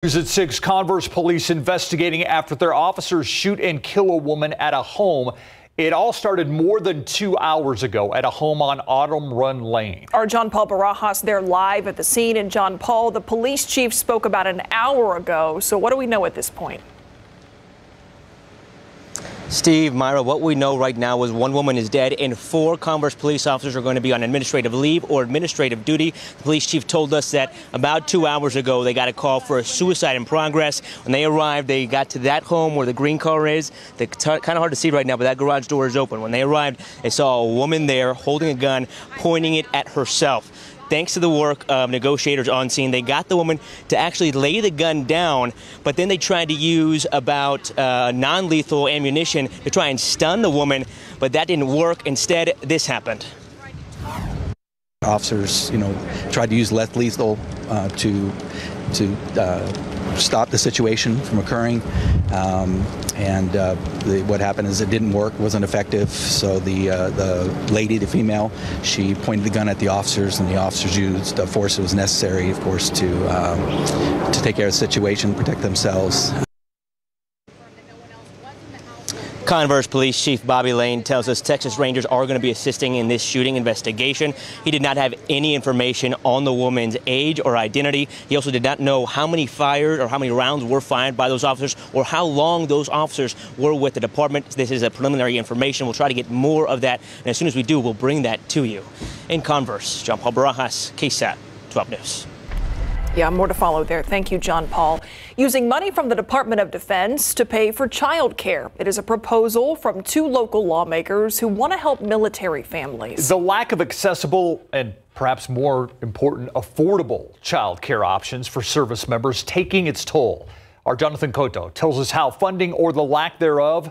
News at 6, Converse police investigating after their officers shoot and kill a woman at a home. It all started more than 2 hours ago at a home on Autumn Run Lane. Our John Paul Barajas there live at the scene. And John Paul, the police chief spoke about an hour ago. So what do we know at this point? Steve, Myra, what we know right now is one woman is dead and 4 Converse police officers are going to be on administrative leave or administrative duty. The police chief told us that about 2 hours ago they got a call for a suicide in progress. When they arrived, they got to that home where the green car is. It's kind of hard to see right now, but that garage door is open. When they arrived, they saw a woman there holding a gun, pointing it at herself. Thanks to the work of negotiators on scene, they got the woman to actually lay the gun down, but then they tried to use about non-lethal ammunition to try and stun the woman, but that didn't work. Instead, this happened. Officers, tried to use less lethal to stop the situation from occurring, and what happened is it didn't work, wasn't effective. So the lady, the female, she pointed the gun at the officers, and the officers used the force that was necessary, of course, to take care of the situation, protect themselves. Converse Police Chief Bobby Lane tells us Texas Rangers are going to be assisting in this shooting investigation. He did not have any information on the woman's age or identity. He also did not know how many fired or how many rounds were fired by those officers or how long those officers were with the department. This is a preliminary information. We'll try to get more of that, and as soon as we do, we'll bring that to you. In Converse, John Paul Barajas, KSAT 12 News. Yeah, more to follow there. Thank you, John Paul. Using money from the Department of Defense to pay for child care. It is a proposal from 2 local lawmakers who want to help military families. The lack of accessible and perhaps more important, affordable child care options for service members taking its toll. Our Jonathan Cotto tells us how funding or the lack thereof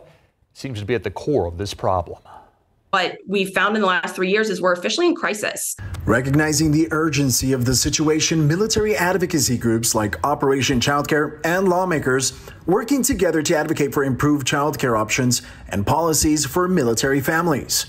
seems to be at the core of this problem. What we've found in the last 3 years is we're officially in crisis. Recognizing the urgency of the situation, military advocacy groups like Operation Childcare and lawmakers working together to advocate for improved childcare options and policies for military families.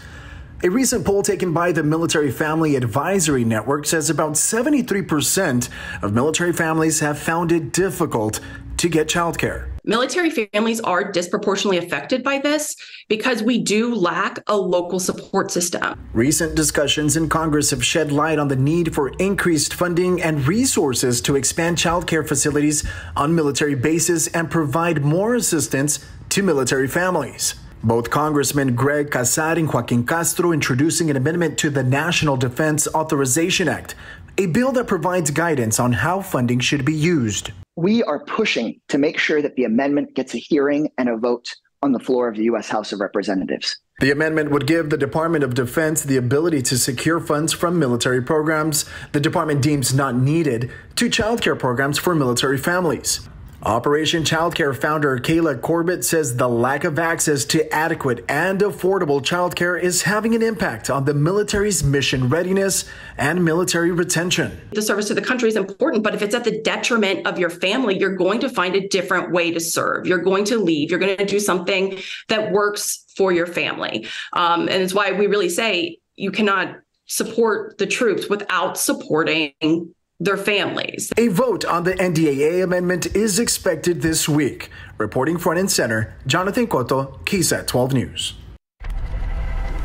A recent poll taken by the Military Family Advisory Network says about 73% of military families have found it difficult to get childcare. Military families are disproportionately affected by this because we do lack a local support system. Recent discussions in Congress have shed light on the need for increased funding and resources to expand childcare facilities on military bases and provide more assistance to military families. Both Congressmen Greg KSAT and Joaquin Castro introducing an amendment to the National Defense Authorization Act, a bill that provides guidance on how funding should be used. We are pushing to make sure that the amendment gets a hearing and a vote on the floor of the U.S. House of Representatives. The amendment would give the Department of Defense the ability to secure funds from military programs the department deems not needed to childcare programs for military families. Operation Childcare founder Kayla Corbett says the lack of access to adequate and affordable childcare is having an impact on the military's mission readiness and military retention. The service to the country is important, but if it's at the detriment of your family, you're going to find a different way to serve. You're going to leave. You're going to do something that works for your family. And it's why we really say you cannot support the troops without supporting their families. A vote on the NDAA amendment is expected this week. Reporting front and center, Jonathan Cotto, KSAT 12 News.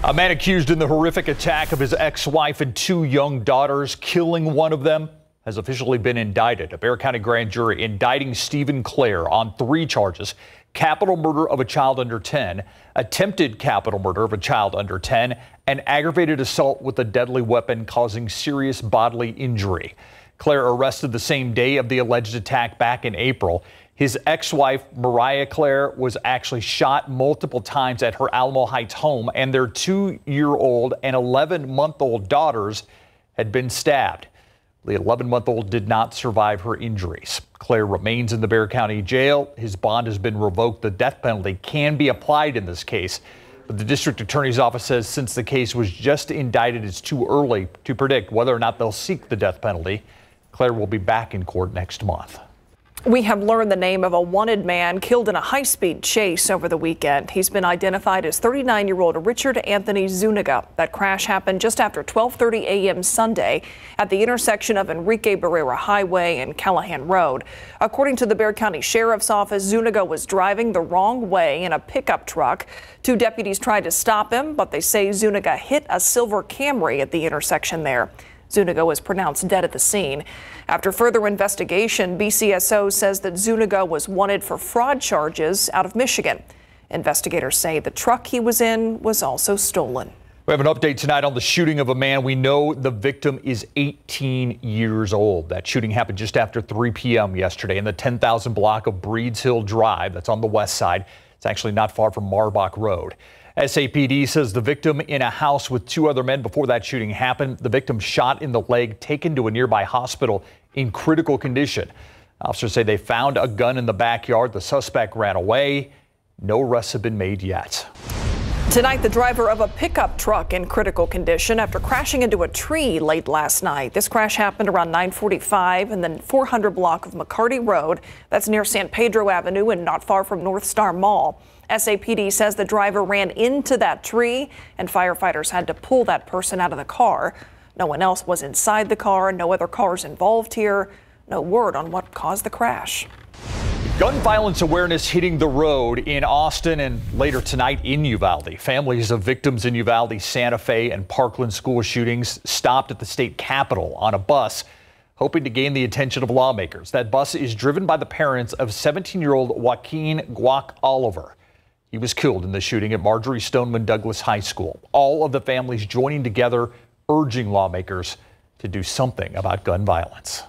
A man accused in the horrific attack of his ex-wife and 2 young daughters, killing one of them, has officially been indicted. A Bexar County grand jury indicting Stephen Clare on 3 charges: capital murder of a child under 10, attempted capital murder of a child under 10, and aggravated assault with a deadly weapon causing serious bodily injury. Clare arrested the same day of the alleged attack back in April. His ex-wife, Mariah Clare, was actually shot multiple times at her Alamo Heights home, and their 2-year-old and 11-month-old daughters had been stabbed. The 11-month-old did not survive her injuries. Clare remains in the Bexar County Jail. His bond has been revoked. The death penalty can be applied in this case, but the district attorney's office says since the case was just indicted, it's too early to predict whether or not they'll seek the death penalty. Clare will be back in court next month. We have learned the name of a wanted man killed in a high-speed chase over the weekend. He's been identified as 39-year-old Richard Anthony Zuniga. That crash happened just after 12:30 a.m. Sunday at the intersection of Enrique Barrera Highway and Callahan Road. According to the Bexar County Sheriff's Office, Zuniga was driving the wrong way in a pickup truck. Two deputies tried to stop him, but they say Zuniga hit a silver Camry at the intersection there. Zuniga was pronounced dead at the scene. After further investigation, BCSO says that Zuniga was wanted for fraud charges out of Michigan. Investigators say the truck he was in was also stolen. We have an update tonight on the shooting of a man. We know the victim is 18 years old. That shooting happened just after 3 p.m. yesterday in the 10,000 block of Breeds Hill Drive. That's on the west side. It's actually not far from Marbach Road. SAPD says the victim in a house with two other men before that shooting happened. The victim shot in the leg, taken to a nearby hospital in critical condition. Officers say they found a gun in the backyard. The suspect ran away. No arrests have been made yet. Tonight, the driver of a pickup truck in critical condition after crashing into a tree late last night. This crash happened around 9:45 in the 400 block of McCarty Road. That's near San Pedro Avenue and not far from North Star Mall. SAPD says the driver ran into that tree and firefighters had to pull that person out of the car. No one else was inside the car. No other cars involved here. No word on what caused the crash. Gun violence awareness hitting the road in Austin and later tonight in Uvalde. Families of victims in Uvalde, Santa Fe, and Parkland school shootings stopped at the state capitol on a bus, hoping to gain the attention of lawmakers. That bus is driven by the parents of 17-year-old Joaquin Guac Oliver. He was killed in the shooting at Marjorie Stoneman Douglas High School. All of the families joining together, urging lawmakers to do something about gun violence.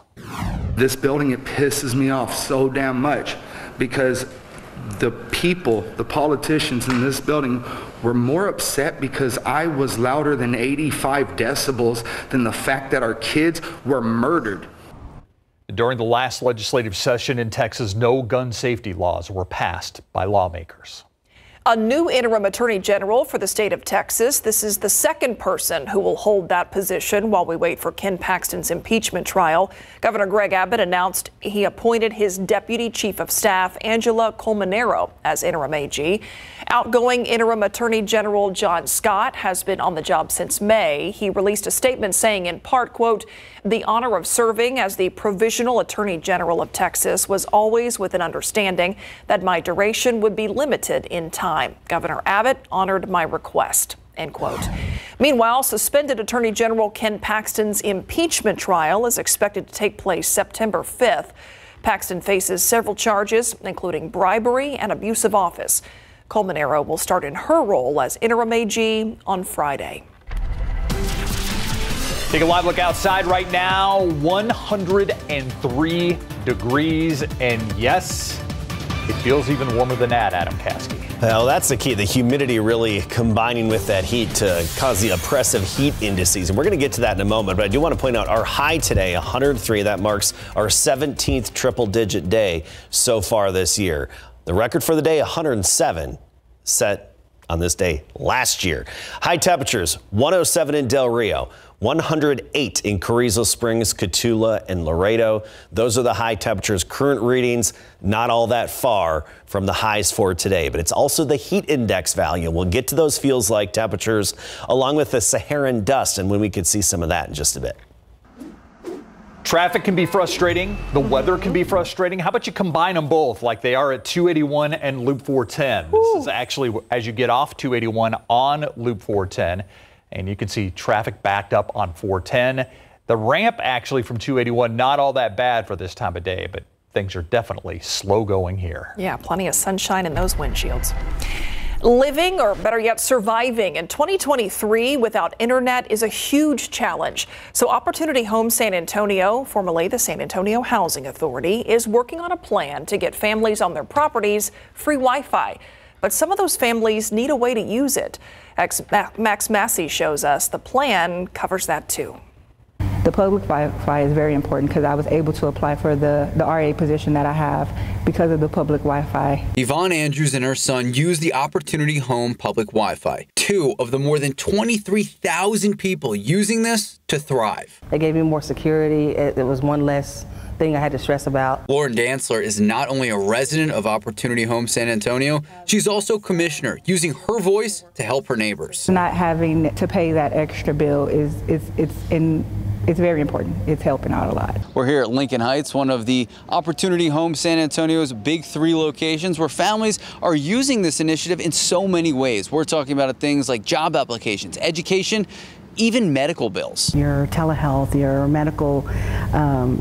This building, it pisses me off so damn much because the people, the politicians in this building were more upset because I was louder than 85 decibels than the fact that our kids were murdered. During the last legislative session in Texas, no gun safety laws were passed by lawmakers. A new interim attorney general for the state of Texas. This is the second person who will hold that position while we wait for Ken Paxton's impeachment trial. Governor Greg Abbott announced he appointed his deputy chief of staff, Angela Colmenero, as interim AG. Outgoing interim attorney general John Scott has been on the job since May. He released a statement saying in part, quote, "The honor of serving as the provisional attorney general of Texas was always with an understanding that my duration would be limited in time. Governor Abbott honored my request." End quote. Meanwhile, suspended Attorney General Ken Paxton's impeachment trial is expected to take place September 5th. Paxton faces several charges, including bribery and abuse of office. Colmenero will start in her role as interim AG on Friday. Take a live look outside right now. 103 degrees, and yes, it feels even warmer than that, Adam Caskey. Well, that's the key. The humidity really combining with that heat to cause the oppressive heat indices. And we're going to get to that in a moment. But I do want to point out our high today, 103. That marks our 17th triple-digit day so far this year. The record for the day, 107, set on this day last year. High temperatures, 107 in Del Rio, 108 in Carrizo Springs, Cotulla, and Laredo. Those are the high temperatures. Current readings, not all that far from the highs for today, but it's also the heat index value. We'll get to those feels like temperatures along with the Saharan dust, and when we could see some of that in just a bit. Traffic can be frustrating. The weather can be frustrating. How about you combine them both like they are at 281 and Loop 410? This is actually as you get off 281 on Loop 410, and you can see traffic backed up on 410. The ramp actually from 281, not all that bad for this time of day, but things are definitely slow going here. Yeah, plenty of sunshine in those windshields. Living, or better yet, surviving in 2023 without internet is a huge challenge. So Opportunity Homes San Antonio, formerly the San Antonio Housing Authority, is working on a plan to get families on their properties free Wi-Fi. But some of those families need a way to use it. Max Massey shows us the plan covers that too. The public Wi-Fi is very important because I was able to apply for the RA position that I have because of the public Wi-Fi. Yvonne Andrews and her son use the Opportunity Home public Wi-Fi. 2 of the more than 23,000 people using this to thrive. It gave me more security. It was one less thing I had to stress about. Lauren Dantzler is not only a resident of Opportunity Home San Antonio, she's also commissioner, using her voice to help her neighbors. Not having to pay that extra bill it's very important. It's helping out a lot. We're here at Lincoln Heights, one of the Opportunity Home San Antonio's big 3 locations where families are using this initiative in so many ways. We're talking about things like job applications, education, even medical bills. Your telehealth, your medical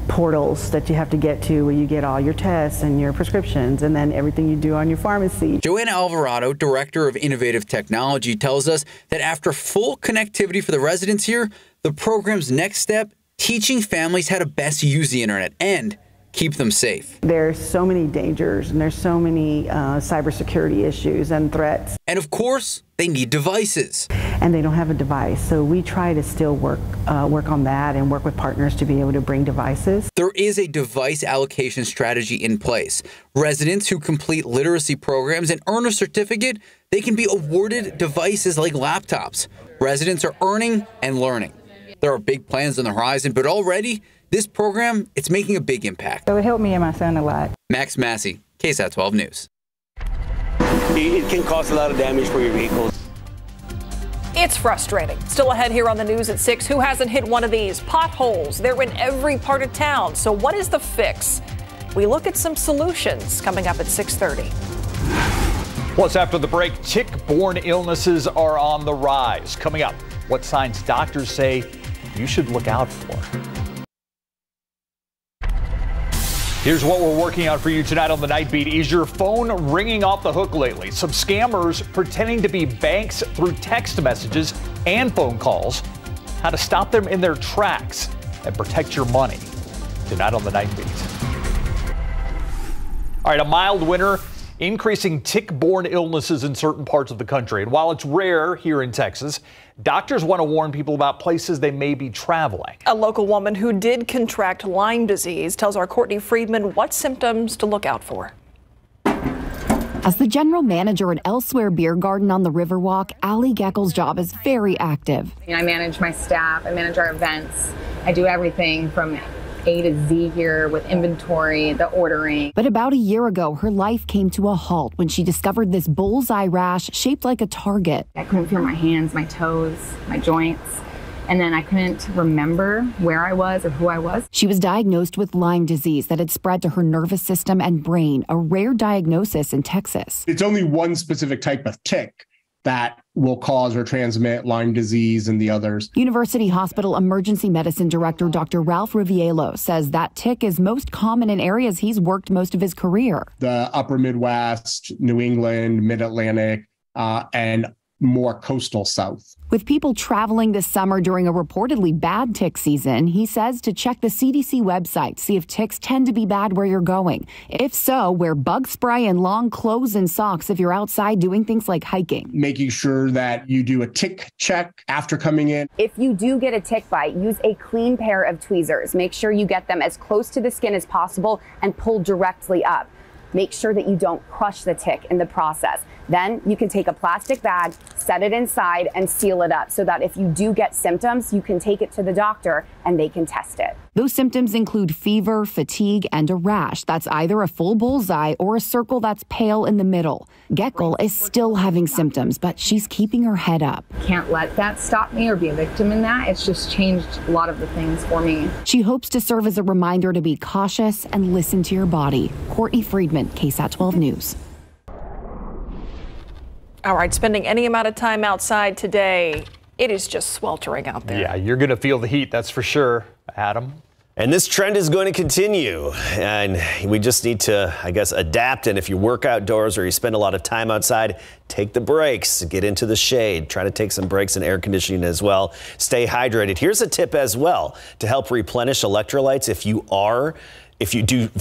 portals that you have to get to where you get all your tests and your prescriptions and then everything you do on your pharmacy. Joanna Alvarado, Director of Innovative Technology, tells us that after full connectivity for the residents here, the program's next step, teaching families how to best use the internet and keep them safe. There's so many dangers and there's so many cybersecurity issues and threats. And of course, they need devices. And they don't have a device. So we try to still work on that and work with partners to be able to bring devices. There is a device allocation strategy in place. Residents who complete literacy programs and earn a certificate, they can be awarded devices like laptops. Residents are earning and learning. There are big plans on the horizon, but already this program, it's making a big impact. So it helped me and my son a lot. Max Massey, KSAT 12 News. It can cause a lot of damage for your vehicles. It's frustrating. Still ahead here on the news at 6. Who hasn't hit one of these? Potholes. They're in every part of town. So what is the fix? We look at some solutions coming up at 6:30. Plus, after the break, tick-borne illnesses are on the rise. Coming up, what signs doctors say you should look out for. Here's what we're working on for you tonight on the Night Beat. Is your phone ringing off the hook lately? Some scammers pretending to be banks through text messages and phone calls. How to stop them in their tracks and protect your money. Tonight on the Night Beat. All right, a mild winter, increasing tick-borne illnesses in certain parts of the country. And while it's rare here in Texas, doctors want to warn people about places they may be traveling. A local woman who did contract Lyme disease tells our Courtney Friedman what symptoms to look out for. As the general manager at Elsewhere Beer Garden on the Riverwalk, Allie Geckel's job is very active. I manage my staff, I manage our events, I do everything from A to Z here with inventory, the ordering. But about a year ago, her life came to a halt when she discovered this bullseye rash shaped like a target. I couldn't feel my hands, my toes, my joints, and then I couldn't remember where I was or who I was. She was diagnosed with Lyme disease that had spread to her nervous system and brain, a rare diagnosis in Texas. It's only one specific type of tick that will cause or transmit Lyme disease and the others. University Hospital Emergency Medicine Director Dr. Ralph Riviello says that tick is most common in areas he's worked most of his career. The upper Midwest, New England, Mid-Atlantic, and more coastal south. With people traveling this summer during a reportedly bad tick season, he says to check the CDC website, see if ticks tend to be bad where you're going. If so, wear bug spray and long clothes and socks if you're outside doing things like hiking. Making sure that you do a tick check after coming in. If you do get a tick bite, use a clean pair of tweezers. Make sure you get them as close to the skin as possible and pull directly up. Make sure that you don't crush the tick in the process. Then you can take a plastic bag, set it inside, and seal it up so that if you do get symptoms, you can take it to the doctor and they can test it. Those symptoms include fever, fatigue, and a rash that's either a full bullseye or a circle that's pale in the middle. Geckel is still having symptoms, but she's keeping her head up. Can't let that stop me or be a victim in that. It's just changed a lot of the things for me. She hopes to serve as a reminder to be cautious and listen to your body. Courtney Friedman, KSAT 12 News. All right, spending any amount of time outside today, it is just sweltering out there. Yeah, you're going to feel the heat, that's for sure, Adam. And this trend is going to continue, and we just need to, I guess, adapt. And if you work outdoors or you spend a lot of time outside, take the breaks, get into the shade, try to take some breaks in air conditioning as well. Stay hydrated. Here's a tip as well to help replenish electrolytes. If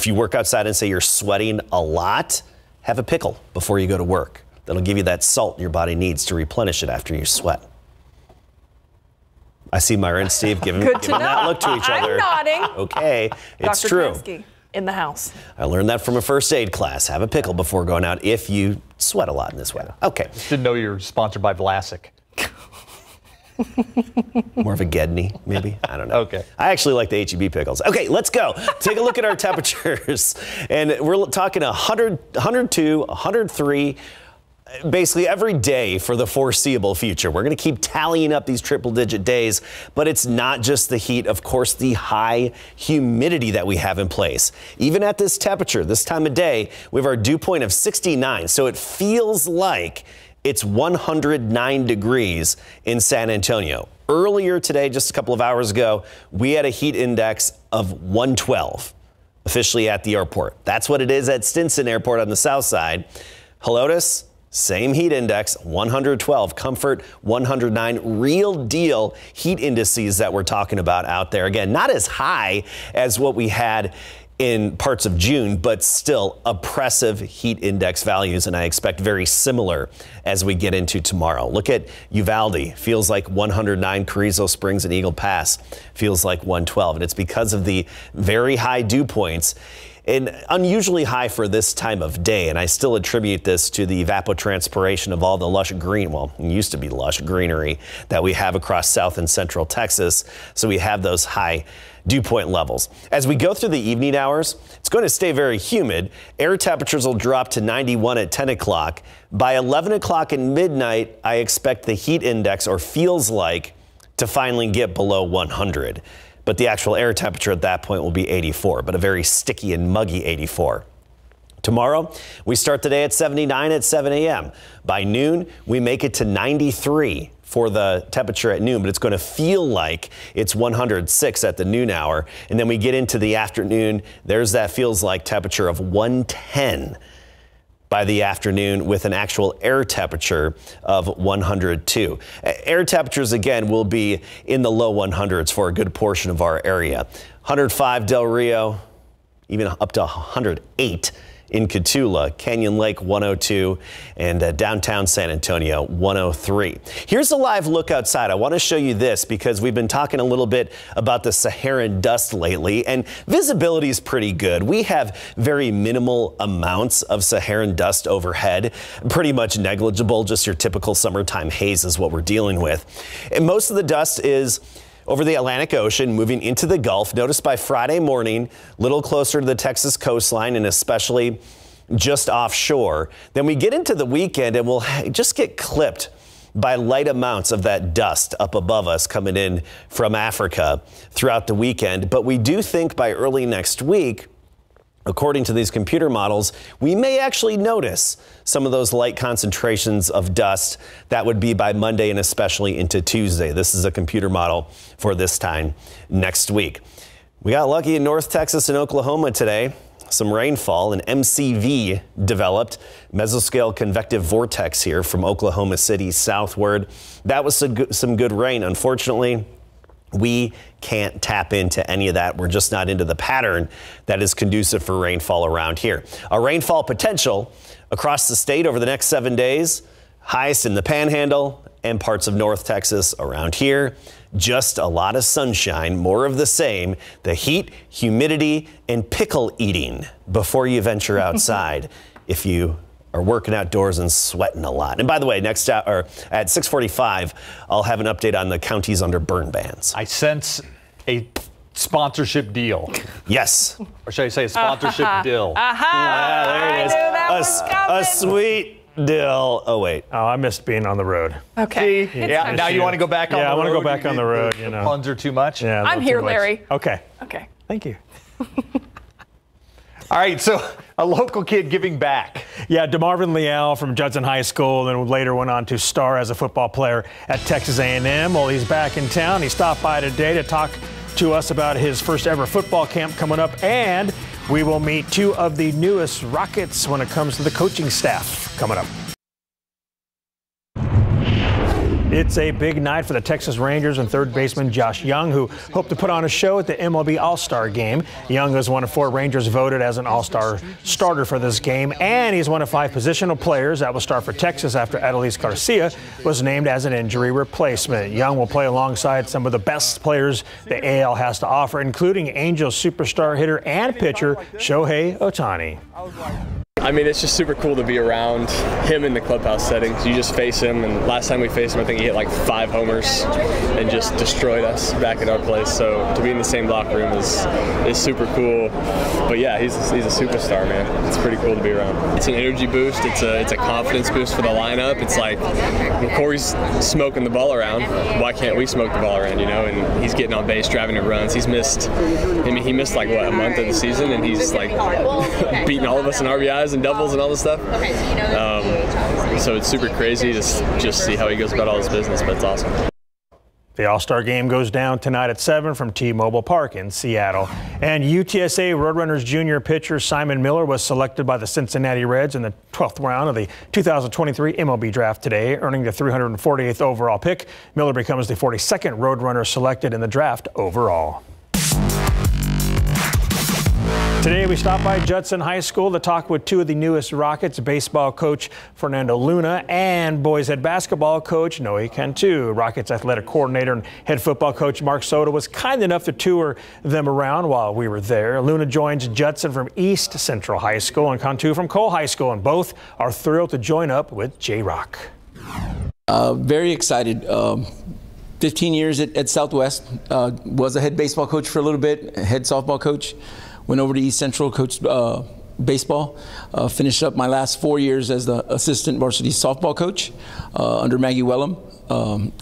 you work outside and say you're sweating a lot, have a pickle before you go to work. That'll give you that salt your body needs to replenish it after you sweat. I see Myra and Steve giving that look to each other. I'm nodding. Okay, it's Dr. true. Kransky in the house. I learned that from a first aid class. Have a pickle before going out if you sweat a lot in this weather. Okay. Didn't know you were sponsored by Vlasic. More of a Gedney, maybe? I don't know. Okay. I actually like the H-E-B pickles. Okay, let's go. Take a look at our temperatures. And we're talking 100, 102, 103, basically every day for the foreseeable future. We're going to keep tallying up these triple-digit days, but it's not just the heat. Of course, the high humidity that we have in place. Even at this temperature, this time of day, we have our dew point of 69, so it feels like it's 109 degrees in San Antonio. Earlier today, just a couple of hours ago, we had a heat index of 112 officially at the airport. That's what it is at Stinson Airport on the south side. Helotes, same heat index, 112. Comfort, 109. Real deal heat indices that we're talking about out there. Again, not as high as what we had in parts of June, but still oppressive heat index values, and I expect very similar as we get into tomorrow. Look at Uvalde, feels like 109. Carrizo Springs and Eagle Pass feels like 112, and it's because of the very high dew points and unusually high for this time of day. And I still attribute this to the evapotranspiration of all the lush green, well, it used to be lush greenery that we have across south and central Texas. So we have those high dew point levels. As we go through the evening hours, it's going to stay very humid. Air temperatures will drop to 91 at 10 o'clock. By 11 o'clock and midnight, I expect the heat index, or feels like, to finally get below 100. But the actual air temperature at that point will be 84, but a very sticky and muggy 84. Tomorrow, we start the day at 79 at 7 a.m. By noon, we make it to 93 for the temperature at noon, but it's going to feel like it's 106 at the noon hour. And then we get into the afternoon, there's that feels like temperature of 110 by the afternoon, with an actual air temperature of 102. Air temperatures, again, will be in the low 100s for a good portion of our area. 105 Del Rio, even up to 108 in Cotulla, Canyon Lake 102, and downtown San Antonio 103. Here's a live look outside. I want to show you this because we've been talking a little bit about the Saharan dust lately, and visibility is pretty good. We have very minimal amounts of Saharan dust overhead, pretty much negligible, just your typical summertime haze is what we're dealing with. And most of the dust is over the Atlantic Ocean, moving into the Gulf. Notice by Friday morning, a little closer to the Texas coastline and especially just offshore. Then we get into the weekend and we'll just get clipped by light amounts of that dust up above us coming in from Africa throughout the weekend. But we do think by early next week, according to these computer models, we may actually notice some of those light concentrations of dust. That would be by Monday and especially into Tuesday. This is a computer model for this time next week. We got lucky in North Texas and Oklahoma today. Some rainfall, an MCV developed, mesoscale convective vortex here from Oklahoma City southward. That was some good rain. Unfortunately, we can't tap into any of that. We're just not into the pattern that is conducive for rainfall around here. Our rainfall potential across the state over the next 7 days, highest in the Panhandle and parts of North Texas around here. Just a lot of sunshine, more of the same. The heat, humidity, and pickle eating before you venture outside if you are working outdoors and sweating a lot. And by the way, next hour at 6:45, I'll have an update on the counties under burn bans. I sense a sponsorship deal. Yes. Or should I say a sponsorship deal? Yeah, there it is. A sweet deal. Oh, wait. Oh, I missed being on the road. Okay. Yeah, now you want to go back on the road? Yeah, I want to go back on the road. The puns are too much? Yeah, I'm here, Larry. Okay. Okay. Thank you. All right, so a local kid giving back. Yeah, DeMarvin Leal from Judson High School, and later went on to star as a football player at Texas A&M. Well, he's back in town. He stopped by today to talk to us about his first ever football camp coming up, and we will meet two of the newest Rockets when it comes to the coaching staff coming up. It's a big night for the Texas Rangers and third baseman Josh Young, who hope to put on a show at the MLB All-Star Game. Young is one of 4 Rangers voted as an All-Star starter for this game, and he's one of 5 positional players that will start for Texas after Adolis Garcia was named as an injury replacement. Young will play alongside some of the best players the AL has to offer, including Angels superstar hitter and pitcher Shohei Ohtani. I mean, it's just super cool to be around him in the clubhouse settings. You just face him, and last time we faced him, I think he hit like 5 homers and just destroyed us back at our place. So to be in the same locker room is super cool. But yeah, he's a superstar, man. It's pretty cool to be around. It's an energy boost. It's a confidence boost for the lineup. It's like when Corey's smoking the ball around, why can't we smoke the ball around? You know, and he's getting on base, driving in runs. He missed like what, a month of the season, and he's like beating all of us in RBIs and doubles and all this stuff. So it's super crazy to just see how he goes about all his business, but it's awesome. The All-Star Game goes down tonight at 7 from T-Mobile Park in Seattle. And UTSA Roadrunners junior pitcher Simon Miller was selected by the Cincinnati Reds in the 12th round of the 2023 MLB draft today, earning the 348th overall pick. Miller becomes the 42nd Roadrunner selected in the draft overall. Today we stopped by Judson High School to talk with 2 of the newest Rockets, baseball coach Fernando Luna and boys head basketball coach Noe Cantu. Rockets athletic coordinator and head football coach Mark Soto was kind enough to tour them around while we were there. Luna joins Judson from East Central High School and Cantu from Cole High School, and both are thrilled to join up with J-Rock. Very excited. 15 years at Southwest. Was a head baseball coach for a little bit, head softball coach. Went over to East Central, coached baseball. Finished up my last 4 years as the assistant varsity softball coach under Maggie Wellham.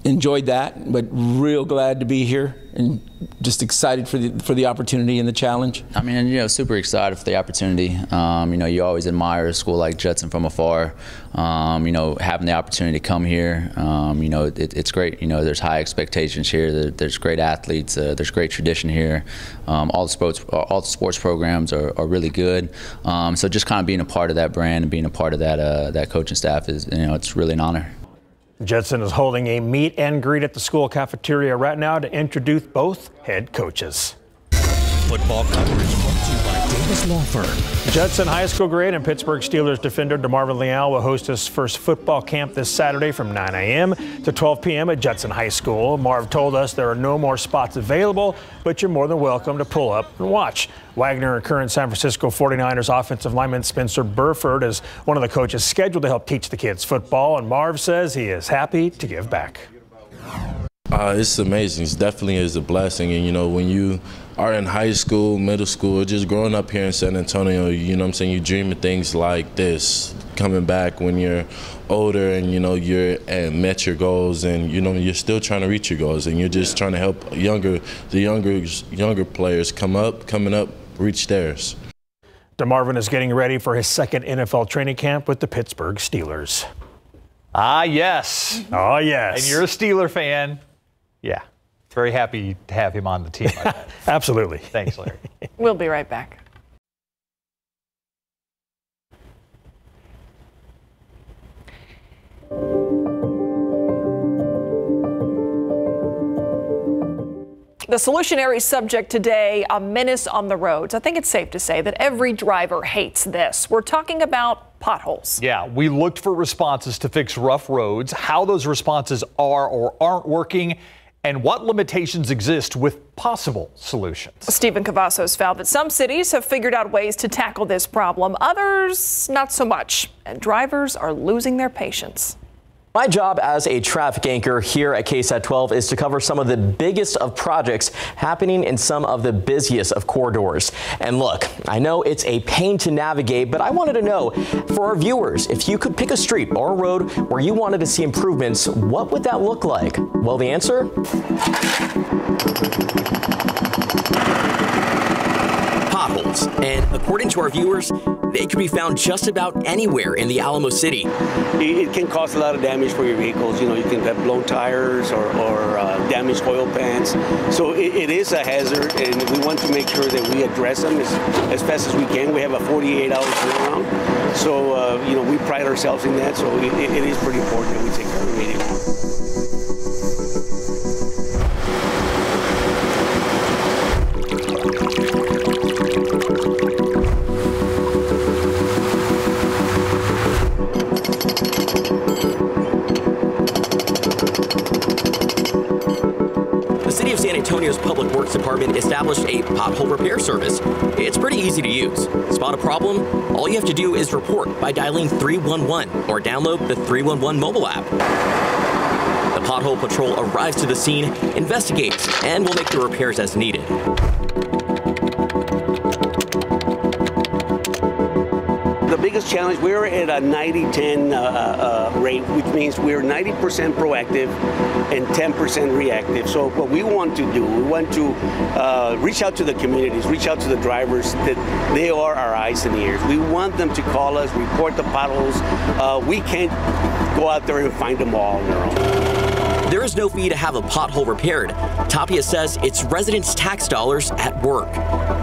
Enjoyed that, but real glad to be here and just excited for the opportunity and the challenge. I mean, you know, super excited for the opportunity. You know, you always admire a school like Judson from afar. You know, having the opportunity to come here, you know, it's great. You know, there's high expectations here. There's great athletes. There's great tradition here. All the sports programs are really good. So just kind of being a part of that brand and being a part of that coaching staff is, you know, it's really an honor. Judson is holding a meet and greet at the school cafeteria right now to introduce both head coaches. Football coverage brought to you by Davis Law Firm. Judson High School grad and Pittsburgh Steelers defender DeMarvin Leal will host his first football camp this Saturday from 9 a.m. to 12 p.m. at Judson High School. Marv told us there are no more spots available, but you're more than welcome to pull up and watch. Wagner and current San Francisco 49ers offensive lineman Spencer Burford is one of the coaches scheduled to help teach the kids football, and Marv says he is happy to give back. It's amazing. It definitely is a blessing. And, you know, when you are in high school, middle school, just growing up here in San Antonio, you know what I'm saying, you dream of things like this, coming back when you're older and, you know, you're met your goals and, you know, you're still trying to reach your goals and you're just trying to help the younger players coming up, reach theirs. DeMarvin is getting ready for his second NFL training camp with the Pittsburgh Steelers. Ah, yes. Oh, yes. And you're a Steeler fan. Yeah. Very happy to have him on the team. Absolutely. Thanks, Larry. We'll be right back. The solutionary subject today, a menace on the roads. I think it's safe to say that every driver hates this. We're talking about potholes. Yeah, we looked for responses to fix rough roads, how those responses are or aren't working, and what limitations exist with possible solutions. Stephen Cavazos found that some cities have figured out ways to tackle this problem, others not so much, and drivers are losing their patience. My job as a traffic anchor here at KSAT 12 is to cover some of the biggest of projects happening in some of the busiest of corridors. And look, I know it's a pain to navigate, but I wanted to know, for our viewers, if you could pick a street or a road where you wanted to see improvements, what would that look like? Well, the answer? Potholes. And according to our viewers, they can be found just about anywhere in the Alamo City. It can cause a lot of damage for your vehicles. You know, you can have blown tires or damaged oil pans. So it is a hazard, and we want to make sure that we address them as fast as we can. We have a 48-hour turnaround. So, you know, we pride ourselves in that. So it is pretty important that we take care of the meeting. San Antonio's Public Works Department established a pothole repair service. It's pretty easy to use. Spot a problem? All you have to do is report by dialing 311 or download the 311 mobile app. The Pothole Patrol arrives to the scene, investigates, and will make the repairs as needed. The biggest challenge, we're at a 90-10 rate, which means we're 90% proactive and 10% reactive. So what we want to do, we want to reach out to the communities, reach out to the drivers, that they are our eyes and ears. We want them to call us, report the potholes. We can't go out there and find them all on their own. There is no fee to have a pothole repaired. Tapia says it's residents' tax dollars at work.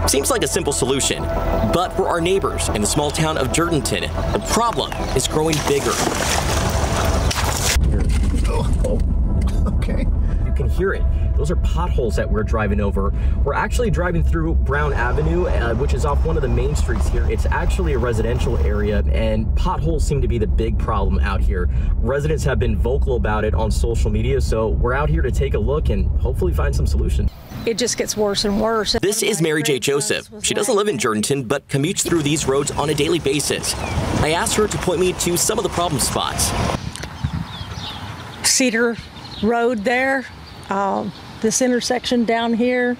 Seems like a simple solution, but for our neighbors in the small town of Jordanton, the problem is growing bigger. Okay. You can hear it. Those are potholes that we're driving over. We're actually driving through Brown Avenue, which is off one of the main streets here. It's actually a residential area, and potholes seem to be the big problem out here. Residents have been vocal about it on social media, so we're out here to take a look and hopefully find some solution. It just gets worse and worse. This is Mary J. Joseph. She doesn't live in Jordanton, but commutes through these roads on a daily basis. I asked her to point me to some of the problem spots. Cedar Road there, this intersection down here,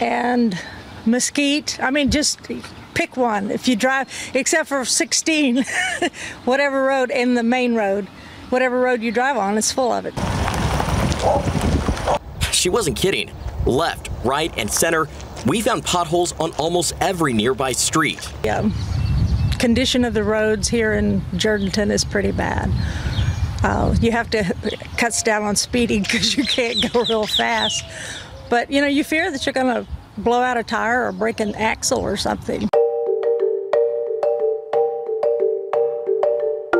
and Mesquite. I mean, just pick one. If you drive, except for 16, whatever road, and the main road, whatever road you drive on, it's full of it. She wasn't kidding. Left, right, and center, we found potholes on almost every nearby street. Yeah. Condition of the roads here in Jordanton is pretty bad. You have to cut down on speeding because you can't go real fast. But, you know, you fear that you're going to blow out a tire or break an axle or something.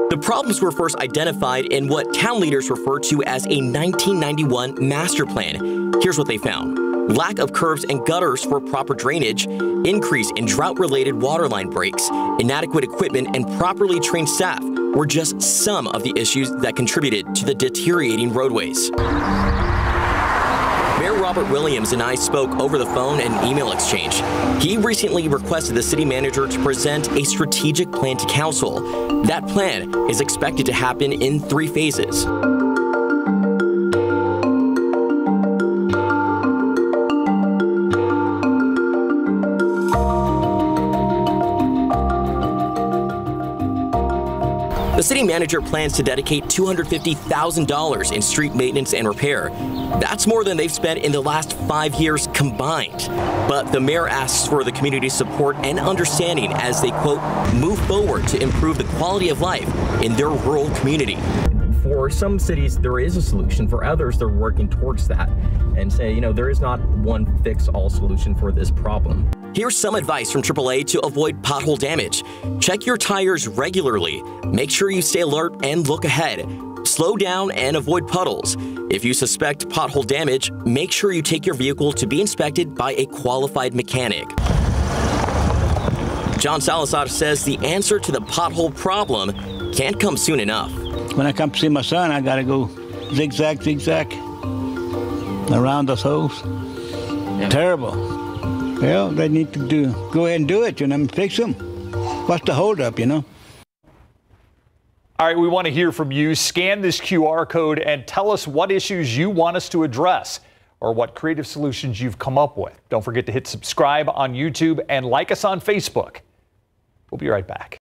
The problems were first identified in what town leaders refer to as a 1991 master plan. Here's what they found. Lack of curbs and gutters for proper drainage, increase in drought-related waterline breaks, inadequate equipment, and properly trained staff were just some of the issues that contributed to the deteriorating roadways. Mayor Robert Williams and I spoke over the phone and email exchange. He recently requested the city manager to present a strategic plan to council. That plan is expected to happen in 3 phases. The city manager plans to dedicate $250,000 in street maintenance and repair. That's more than they've spent in the last 5 years combined. But the mayor asks for the community's support and understanding as they, quote, move forward to improve the quality of life in their rural community. For some cities, there is a solution. For others, they're working towards that and say, you know, there is not one fix-all solution for this problem. Here's some advice from AAA to avoid pothole damage. Check your tires regularly. Make sure you stay alert and look ahead. Slow down and avoid puddles. If you suspect pothole damage, make sure you take your vehicle to be inspected by a qualified mechanic. John Salazar says the answer to the pothole problem can't come soon enough. When I come to see my son, I gotta go zigzag, zigzag around those holes. Yeah. Terrible. Well, they need to go ahead and do it, you know, and fix them. What's the holdup, you know? All right, we want to hear from you. Scan this QR code and tell us what issues you want us to address or what creative solutions you've come up with. Don't forget to hit subscribe on YouTube and like us on Facebook. We'll be right back.